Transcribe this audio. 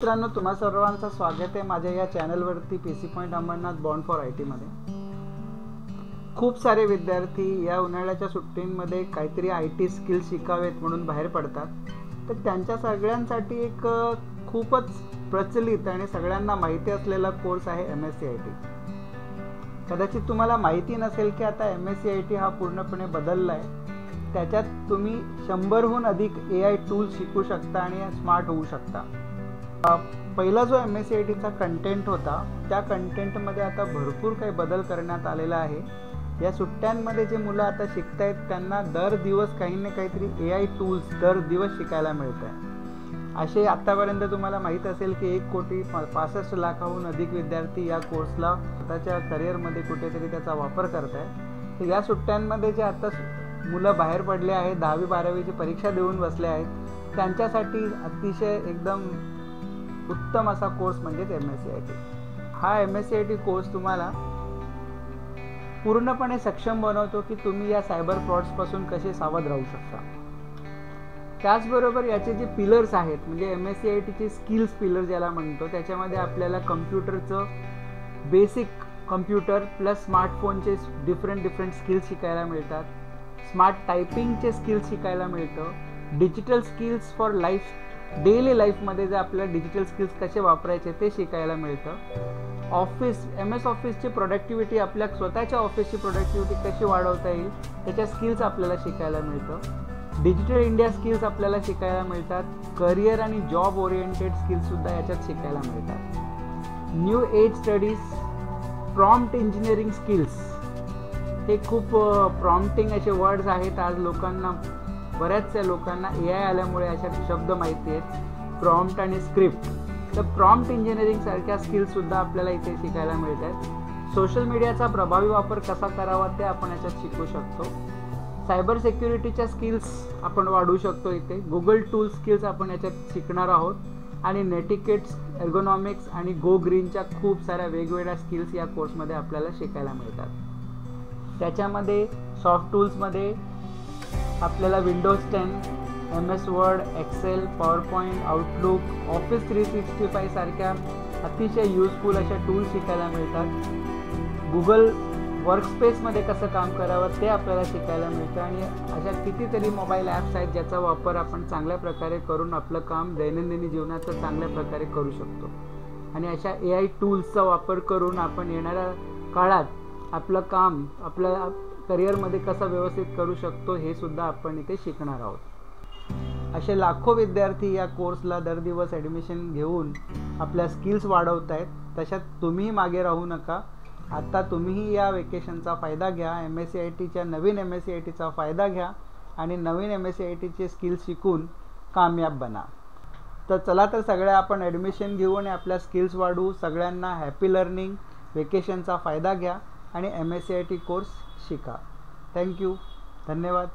मित्रांनो, तुम्हा सर्वांचं स्वागत आहे माझ्या या चॅनलवरती PC point Ambarnath bond for I टीमध्ये. खूप सारे विद्यार्थी या उन्हाळ्याच्या सुट्टींमध्ये काहीतरी आय टी स्किल्स शिकावेत म्हणून बाहेर पडतात. तर त्यांच्या सगळ्यांसाठी एक खूपच प्रचलित आणि सगळ्यांना माहिती असलेला कोर्स आहे MSc IT. कदाचित तुम्हाला माहिती नसेल की आता MSc IT हा पूर्णपणे बदलला आहे. त्याच्यात तुम्ही 100हून अधिक AI टूल्स शिकू शकता आणि स्मार्ट होऊ शकता. पहिला जो MSc ITचा कंटेंट होता त्या कंटेंटमध्ये आता भरपूर काही बदल करण्यात आलेला आहे. या सुट्ट्यांमध्ये जे मुलं आता शिकतायत त्यांना दर दिवस काही ना काहीतरी AI टूल्स दर दिवस शिकायला मिळत आहे. असे आतापर्यंत तुम्हाला माहीत असेल की 1,65,00,000हून अधिक विद्यार्थी या कोर्सला स्वतःच्या करिअरमध्ये कुठेतरी त्याचा वापर करत आहे. तर या सुट्ट्यांमध्ये जे आता मुलं बाहेर पडले आहेत, 10वी-12वीची परीक्षा देऊन बसले आहेत, त्यांच्यासाठी अतिशय एकदम उत्तम असा कोर्स म्हणजेच MSc IT. हा MSc IT कोर्स तुम्हाला पूर्णपणे सक्षम बनवतो की तुम्ही या सायबर फ्रॉड्सपासून कसे सावध राहू शकता. त्याचबरोबर याचे जे पिलर्स आहेत म्हणजे MSc ITचे स्किल्स पिलर ज्याला म्हणतो, त्याच्यामध्ये आपल्याला कम्प्युटरचं बेसिक कम्प्युटर प्लस स्मार्टफोनचे डिफरंट स्किल्स शिकायला मिळतात. स्मार्ट टायपिंगचे स्किल्स शिकायला मिळतं. Digital skills for life, daily लाईफमध्ये जे आपल्याला डिजिटल स्किल्स कसे वापरायचे ते शिकायला मिळतं. MS ऑफिसची प्रोडक्टिव्हिटी, आपल्या स्वतःच्या ऑफिसची प्रोडक्टिव्हिटी कशी वाढवता येईल त्याच्या स्किल्स आपल्याला शिकायला मिळतं. डिजिटल इंडिया स्किल्स आपल्याला शिकायला मिळतात. करिअर आणि जॉब ओरिएंटेड स्किल्ससुद्धा याच्यात शिकायला मिळतात. New age studies, prompt engineering skills, हे खूप प्रॉम्प्टिंग असे वर्ड्स आहेत. आज लोकांना, बऱ्याचशा लोकांना AI आल्यामुळे अशा शब्द माहिती आहेत, प्रॉम्प्ट आणि स्क्रिप्ट. तर प्रॉम्प्ट इंजिनिअरिंग सारख्या स्किल्ससुद्धा आपल्याला इथे शिकायला मिळतात. सोशल मीडियाचा प्रभावी वापर कसा करावा ते आपण याच्यात शिकू शकतो. सायबर सिक्युरिटीच्या स्किल्स आपण वाढवू शकतो इथे. गुगल टूल स्किल्स आपण याच्यात शिकणार आहोत. आणि नेटिकेट्स, एर्गोनॉमिक्स आणि गो ग्रीनच्या खूप साऱ्या वेगवेगळ्या स्किल्स या कोर्समध्ये आपल्याला शिकायला मिळतात. त्याच्यामध्ये सॉफ्ट टूल्समध्ये आपल्याला Windows 10, MS Word, Excel, PowerPoint, Outlook, Office 365 सारख्या अतिशय युजफुल अशा टूल्स शिकायला मिळतात. गुगल वर्कस्पेसमध्ये कसं काम करावं ते आपल्याला शिकायला मिळतं. आणि अशा कितीतरी मोबाईल ॲप्स आहेत ज्याचा वापर आपण चांगल्या प्रकारे करून आपलं काम दैनंदिन जीवनाचं चांगल्या प्रकारे करू शकतो. आणि अशा AI टूल्सचा वापर करून आपण येणाऱ्या काळात आपलं काम आपल्या करिअरमध्ये कसं व्यवस्थित करू शकतो हे सुद्धा आपण इथे शिकणार आहोत. असे लाखो विद्यार्थी या कोर्सला दर दिवस ॲडमिशन घेऊन आपल्या स्किल्स वाढवत आहेत. तशात तुम्हीही मागे राहू नका. आता तुम्हीही या वेकेशनचा फायदा घ्या. MSc ITच्या नवीन MSc ITचा फायदा घ्या आणि नवीन MSc ITचे स्किल्स शिकून कामयाब बना. तर चला तर सगळ्या आपण ॲडमिशन घेऊ आणि आपल्या स्किल्स वाढवू. सगळ्यांना हॅपी लर्निंग. वेकेशनचा फायदा घ्या आणि MSc IT कोर्स शिका. थँक्यू. धन्यवाद.